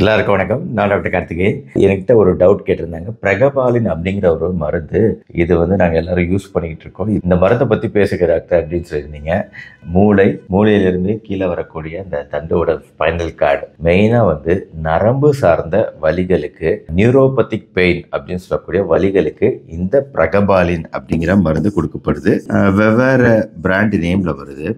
எல்லாருக்கும் வணக்கம். நான் டாக்டர் கார்த்திகேயன். என்கிட்ட ஒரு டவுட் கேட்டிருந்தாங்க. பிரகபாலின் அப்படிங்கிற ஒரு மருந்து, இது நாங்கள் எல்லாரும் யூஸ் பண்ணிக்கிட்டு இருக்கோம். இந்த மருந்தை பற்றி பேசுகிற டாக்டர் அப்படின்னு சொல்லியிருந்தீங்க. மூளையிலிருந்து கீழே வரக்கூடிய இந்த தண்டோட ஸ்பைனல் கார்டு மெயினாக நரம்பு சார்ந்த வலிகளுக்கு, நியூரோபத்திக் பெயின் அப்படின்னு சொல்லக்கூடிய வலிகளுக்கு இந்த பிரகபாலின் அப்படிங்கிற மருந்து கொடுக்கப்படுது. வெவ்வேறு பிராண்ட் நேமில் வருது.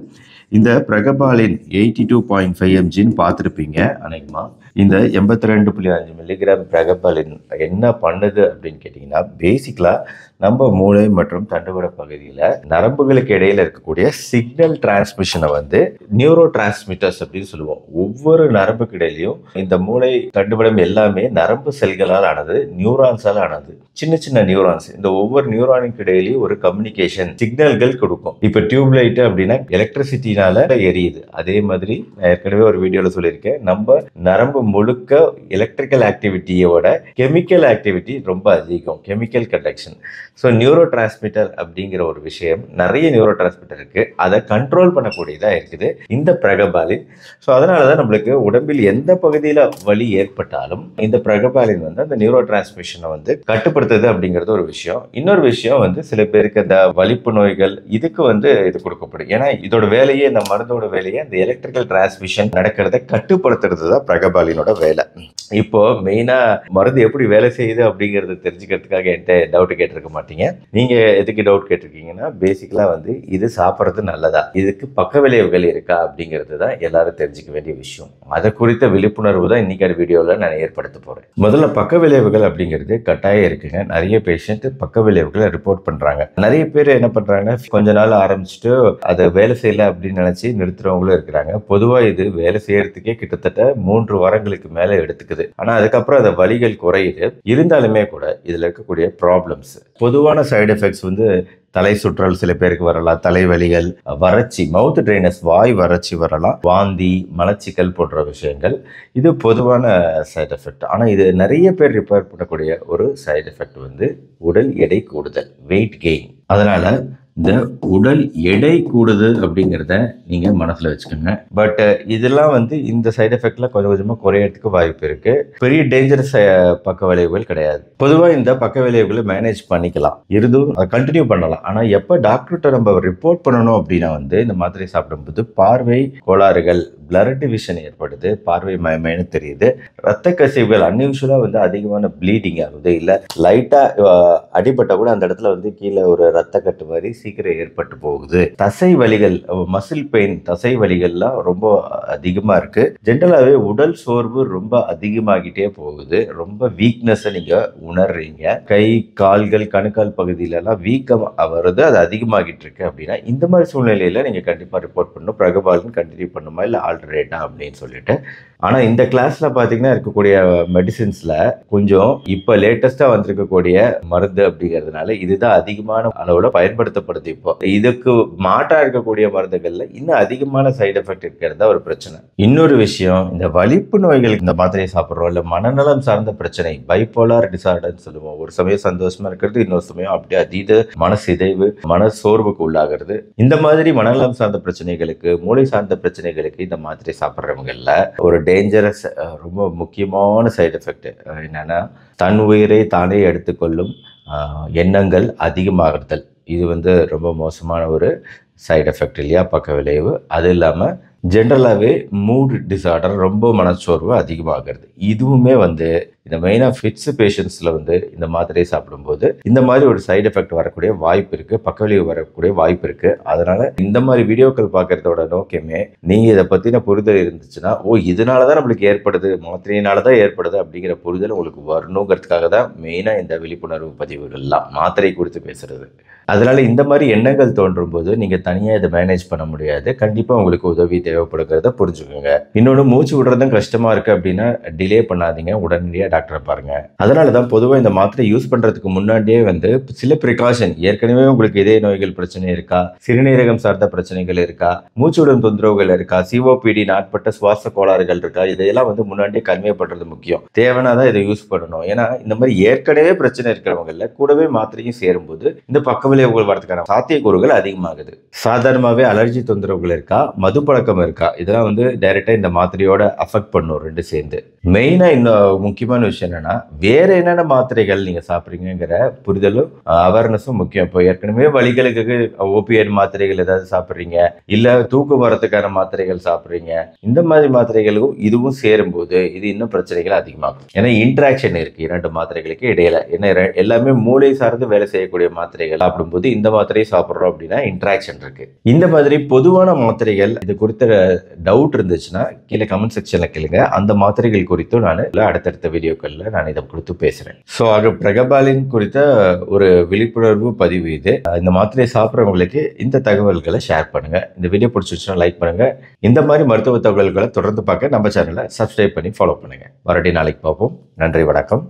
இந்த பிரகபாலின் 82.5 mgன்னு பார்த்துருப்பீங்க அநேகமாக. இந்த 82.5 மில்லிகிராம் பிரகபாலின் என்ன பண்ணுது அப்படின்னு கேட்டிங்கன்னா, பேசிக்கலாக நம்ம மூளை மற்றும் தண்டுவட பகுதியில் நரம்புகளுக்கு இடையில இருக்கக்கூடிய சிக்னல் டிரான்ஸ்மிஷனை நியூரோ டிரான்ஸ்மிட்டர்ஸ் அப்படின்னு சொல்லுவோம். ஒவ்வொரு நரம்புக்கு இடையிலையும் இந்த மூளை தண்டுவடம் எல்லாமே நரம்பு செல்களால் ஆனது, நியூரான்ஸால் ஆனது. சின்ன சின்ன நியூரான்ஸ், இந்த ஒவ்வொரு நியூரானுக்கு இடையிலையும் ஒரு கம்யூனிகேஷன் சிக்னல்கள் கொடுக்கும். இப்போ டியூப் லைட் அப்படின்னா எலக்ட்ரிசிட்டினால எரியுது. அதே மாதிரி நான் ஏற்கனவே ஒரு வீடியோவில் சொல்லியிருக்கேன், நம்ம நரம்பு முழுக்க எலக்ட்ரிக்கல் ஆக்டிவிட்டியோட கெமிக்கல் ஆக்டிவிட்டி ரொம்ப அதிகம், chemical conduction. So neuro transmitter அப்படிங்கிற ஒரு விஷயம், நிறைய நியூரோ டிரான்ஸ்மிட்டர் இருக்குது, அதை கண்ட்ரோல் பண்ணக்கூடியதாக இருக்குது இந்த பிரகபாலின். ஸோ அதனால தான் நம்மளுக்கு உடம்பில் எந்த பகுதியில் வலி ஏற்பட்டாலும் இந்த பிரகபாலின் அந்த நியூரோ டிரான்ஸ்மிஷனை கட்டுப்படுத்துது அப்படிங்கிறது ஒரு விஷயம். இன்னொரு விஷயம் சில பேருக்கு அந்த வலிப்பு நோய்கள் இதுக்கு இது கொடுக்கப்படும். ஏன்னா இதோட வேலையே, இந்த மருந்தோட வேலையே அந்த எலக்ட்ரிக்கல் டிரான்ஸ்மிஷன் நடக்கிறத கட்டுப்படுத்துறது தான் பிரகபாலினோட வேலை. இப்போ மெயினா மருந்து எப்படி வேலை செய்யுது அப்படிங்கறத தெரிஞ்சுக்கிறதுக்காக என்கிட்ட டவுட் கேட்டிருக்க மாட்டீங்க. நீங்க எதுக்கு டவுட் கேட்டிருக்கீங்கன்னா, பேசிக்கலா இது சாப்பிட்றது நல்லதா, இதுக்கு பக்க விளைவுகள் இருக்கா அப்படிங்கிறது தான் எல்லாரும் தெரிஞ்சுக்க வேண்டிய விஷயம். அதை குறித்த விழிப்புணர்வு தான் இன்னைக்கு வீடியோவில் நான் ஏற்படுத்த போறேன். முதல்ல பக்க விளைவுகள் அப்படிங்கிறது கட்டாயம் இருக்குங்க. நிறைய பேஷண்ட் பக்க விளைவுகளை ரிப்போர்ட் பண்றாங்க. நிறைய பேர் என்ன பண்றாங்க, கொஞ்ச நாள் ஆரம்பிச்சுட்டு அதை வேலை செய்யல அப்படின்னு நினைச்சு நிறுத்துறவங்களும் இருக்கிறாங்க. பொதுவா இது வேலை செய்யறதுக்கே கிட்டத்தட்ட 3 வாரங்களுக்கு மேல எடுத்துக்குது. ஆனா அதுக்கப்புறம் அந்த வலிகள் குறையுது. இருந்தாலுமே கூட இதுல இருக்கக்கூடிய ப்ராப்ளம்ஸ், பொதுவான சைடு எஃபெக்ட்ஸ் தலை சுற்றல் சில பேருக்கு வரலாம், தலைவலிகள், வறட்சி, மவுத் ட்ரைனஸ், வாய் வறட்சி வரலாம், வாந்தி, மலச்சிக்கல் போன்ற விஷயங்கள். இது பொதுவான சைடு எஃபெக்ட். ஆனால் இது நிறைய பேர் ரிப்போர்ட் பண்ணக்கூடிய ஒரு சைடு எஃபெக்ட் உடல் எடை கூடுதல், வெயிட் கெயின். அதனால இந்த உடல் எடை கூடுது அப்படிங்கிறத நீங்க மனசுல வச்சுக்கோங்க. பட் இதெல்லாம் இந்த சைடு எஃபெக்ட்ல கொஞ்சம் கொஞ்சமா குறையறதுக்கு வாய்ப்பு இருக்கு. பெரிய டேஞ்சரஸ் பக்க விளைவுகள் கிடையாது. பொதுவா இந்த பக்க விளைவுகளை மேனேஜ் பண்ணிக்கலாம், இருந்தும் அதை கண்டினியூ பண்ணலாம். ஆனா எப்ப டாக்டர்கிட்ட நம்ம ரிப்போர்ட் பண்ணணும் அப்படின்னா இந்த மாத்திரை சாப்பிடும்போது பார்வை கோளாறுகள், பிளட் விஷன் ஏற்படுது, பார்வை மயமயன்னு தெரியுது, ரத்த கசிவுகள், அன்யூஷுவலா அதிகமான ப்ளீடிங் ஆகுது, இல்ல லைட்டா அடிபட்ட கூட அந்த இடத்துல கீழே ஒரு ரத்த கட்டு மாதிரி சீக்கிரம் ஏற்பட்டு போகுது, தசை வலிகள், மசில் பெயின், தசை வலிகள்லாம் ரொம்ப அதிகமா இருக்கு. ஜென்ரலாவே உடல் சோர்வு ரொம்ப அதிகமாகிட்டே போகுது. ரொம்ப வீக்னஸ் நீங்க உணர்றீங்க. கை கால்கள் கணுக்கால் பகுதியில எல்லாம் வீக்கம் வருது, அது அதிகமாகிட்டு இருக்கு அப்படின்னா இந்த மாதிரி சூழ்நிலையில நீங்க கண்டிப்பா ரிப்போர்ட் பண்ணணும். பிரகபாலின் கண்டினியூ பண்ணுமா இல்ல ஆல்டர்னேட்டா அப்படின்னு சொல்லிட்டு. ஆனா இந்த கிளாஸ்ல பாத்தீங்கன்னா இருக்கக்கூடிய மெடிசின்ஸ்ல கொஞ்சம் இப்ப லேட்டஸ்டா வந்திருக்கக்கூடிய மருந்து அப்படிங்கிறதுனால இதுதான் அதிகமான அளவுல பயன்படுத்தப்படுது. இப்போ இதுக்கு மாற்றா இருக்கக்கூடிய மருந்துகள்ல இன்னும் அதிகமான சைடு எஃபெக்ட் இருக்கிறதா ஒரு பிரச்சனை. இன்னொரு விஷயம், இந்த வலிப்பு நோய்களுக்கு இந்த மாத்திரையை சாப்பிட்றோம், இல்ல மனநலம் சார்ந்த பிரச்சனை, பைபோலார் டிசார்டர்னு சொல்லுவோம். ஒரு சமயம் சந்தோஷமா இருக்கிறது, இன்னொரு சமயம் அப்படியே அதீத மனசிதைவு, மன சோர்வுக்கு உள்ளாகிறது. இந்த மாதிரி மனநலம் சார்ந்த பிரச்சனைகளுக்கு, மூளை சார்ந்த பிரச்சனைகளுக்கு இந்த மாத்திரை சாப்பிட்றவங்கல்ல ஒரு டேஞ்சரஸ், ரொம்ப முக்கியமான சைடு எஃபெக்ட் என்னன்னா, தன் உயிரை தானே எடுத்துக்கொள்ளும் எண்ணங்கள் அதிகமாகுதல். இது ரொம்ப மோசமான ஒரு சைடு எஃபெக்ட் இல்லையா, பக்க விளைவு. அது இல்லாமல் ஜென்ரலாகவே மூட் டிசார்டர், ரொம்ப மனச்சோர்வு அதிகமாகிறது. இதுவுமே இந்த மெயினாக ஃபிட்ஸ் பேஷண்ட்ஸில் இந்த மாத்திரையை சாப்பிடும்போது இந்த மாதிரி ஒரு சைடு எஃபெக்ட் வரக்கூடிய வாய்ப்பு இருக்குது, பக்க விளைவு வரக்கூடிய வாய்ப்பு இருக்குது. அதனால் இந்த மாதிரி வீடியோக்கள் பார்க்குறதோட நோக்கமே, நீங்கள் இதை பற்றின புரிதல் இருந்துச்சுன்னா, இதனால தான் நம்மளுக்கு ஏற்படுது, மாத்திரையினால தான் ஏற்படுது அப்படிங்கிற புரிதல் உங்களுக்கு வரணுங்கிறதுக்காக தான் மெயினாக இந்த விழிப்புணர்வு பதிவுகள்லாம், மாத்திரை குறித்து பேசுகிறது. அதனால இந்த மாதிரி எண்ணங்கள் தோன்றும் போது நீங்கள் தனியாக இதை மேனேஜ் பண்ண முடியாது. கண்டிப்பாக உங்களுக்கு உதவி தேவைப்படுகிறத புரிஞ்சுக்கோங்க. இன்னொன்று, மூச்சு விடுறதும் கஷ்டமாக இருக்குது அப்படின்னா டிலே பண்ணாதீங்க, உடனடியாக டாக்டரை பாருங்க. அதனாலதான் பொதுவா இந்த மாத்திரை யூஸ் பண்றதுக்கு முன்னாடியே வந்து சில ப்ரிகாஷன், ஏற்கனவே உங்களுக்கு இதய நோய்கள் பிரச்சனை இருக்கா, சிறுநீரகம் சார்ந்த பிரச்சனைகள் இருக்கா, மூச்சுவிடும் தொந்தரவுகள் இருக்கா, சிஓபிடி நாட்பட்ட சுவாச கோளாறுகள் இருக்கா, இதையெல்லாம் வந்து முன்னாடியே கன்வே பண்றது முக்கியம். தேவைனாதான் இதை யூஸ் பண்ணணும். ஏன்னா இந்த மாதிரி ஏற்கனவே பிரச்சனை இருக்கிறவங்கல கூடவே மாத்திரையும் சேரும்போது இந்த பக்க விளைவுகள் வரதுக்கான சாத்தியக்கூறுகள் அதிகமாகுது. சாதாரணமாவே அலர்ஜி தொந்தரவுகள் இருக்கா, மது பழக்கம் இருக்கா, இதெல்லாம் வந்து டைரக்டா இந்த மாத்திரையோட அஃபெக்ட் பண்ணும் ரெண்டு சேர்ந்து. மெயினா இன்னும் முக்கியமான விஷயம் என்னன்னா, வேற என்னென்ன மாத்திரைகள் நீங்க சாப்பிடுறீங்கிற புரிதலும் அவேர்னஸும் முக்கியம். இப்போ ஏற்கனவே வலிகளுக்கு ஓபியட் மாத்திரைகள் ஏதாவது சாப்பிடுறீங்க, இல்ல தூக்கம் வரதுக்கான மாத்திரைகள் சாப்பிடுறீங்க, இந்த மாதிரி மாத்திரைகளும் இதுவும் சேரும்போது இது இன்னும் பிரச்சனைகள் அதிகமாகும். ஏன்னா இன்டராக்ஷன் இருக்கு இரண்டு மாத்திரைகளுக்கு இடையில. ஏன்னா எல்லாமே மூளை சார்ந்து வேலை செய்யக்கூடிய மாத்திரைகள் சாப்பிடும்போது இந்த மாத்திரையை சாப்பிடுறோம் அப்படின்னா இன்டராக்ஷன் இருக்கு. இந்த மாதிரி பொதுவான மாத்திரைகள் இது குறித்த டவுட் இருந்துச்சுன்னா கீழே கமெண்ட் செக்ஷன்ல கேளுங்க. அந்த மாத்திரைகள் குறித்தும் நான் அடுத்தடுத்த வீடியோக்கள்ல நான் இதை குறித்து பேசுறேன். ஸோ ஆக பிரகபாலின் குறித்த ஒரு விழிப்புணர்வு பதிவு இது. இந்த மாத்திரையை சாப்பிட்றவங்களுக்கு இந்த தகவல்களை ஷேர் பண்ணுங்க. இந்த வீடியோ பிடிச்சிருச்சுன்னா லைக் பண்ணுங்க. இந்த மாதிரி மருத்துவ தகவல்களை தொடர்ந்து பார்க்க நம்ம சேனலை சப்ஸ்கிரைப் பண்ணி ஃபாலோ பண்ணுங்க. மறுபடியும் நாளைக்கு பார்ப்போம். நன்றி, வணக்கம்.